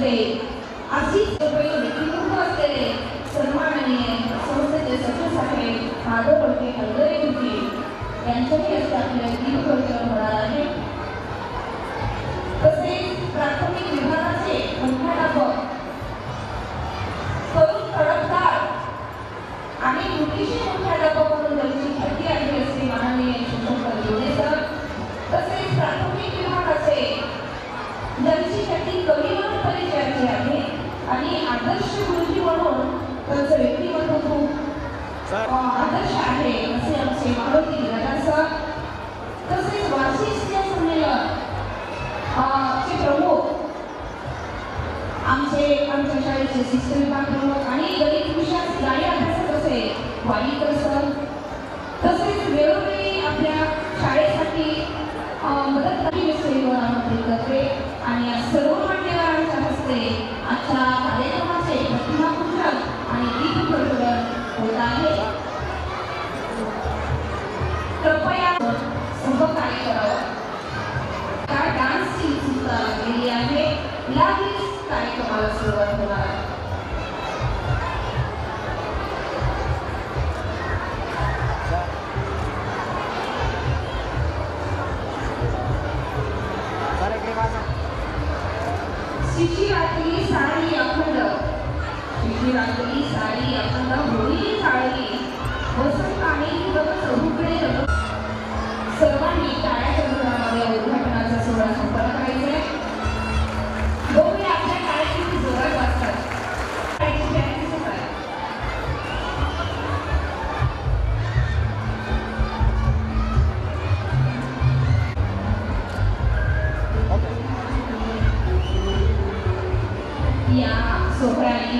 असते अशीच व्यक्तिमत्व असलेले सन्माननीय संस्थेचे सचिव साहेब माधव फडके हलगरे गुरुजी यांच्याही हस्ते आपल्या दीपप्रज्वलन होणार आहे। तसेच प्राथमिक विभागाचे मुख्याध्यापक तरुण तडफदार आणि मुलीशी मुख्याध्यापक म्हणून त्यांची ख्याती आहे असे माननीय शिक्षक जोडे सर। तसेच प्राथमिक विभागाचे ज्यांची ख्याती कविवर्ग परिचयाची आहे आणि आदर्श गुरुजी म्हणून त्यांचं व्यक्तिमत्व खूप आदर्श आहे असे आमचे मारुती गिरकर सर। तसेच वार्षिक संमेलन चे प्रमुख आमच्या शाळेचे शिक्षण विभाग प्रमुख आणि गणित विषयाचे गाणी अभ्यासक असे वाईकर सर। तसेच वेळोवेळी आपल्या शाळेसाठी मदत करते आणि या सर्व मान्यवरांच्या हस्ते आजच्या कार्यक्रमाचे प्रतिमापूजन आणि दीपप्रज्वलन होत आहे। कृपया सहकार्य करावं। काय डान्सची सुद्धा लागलेली आहे। यावेळी कार्यक्रमाला सुरुवात होणार आहे। शिशिरातली साडी अखंड होळी साडी वसंत आणि चौकडे सर्वांनी टाळ्याच्या जोरामध्ये उद्घाटनाचा सोहळा संपन्न करायचा आहे। बघूया आपल्या टाळ्या किती जोरात वाजतात। या सोहळ्याने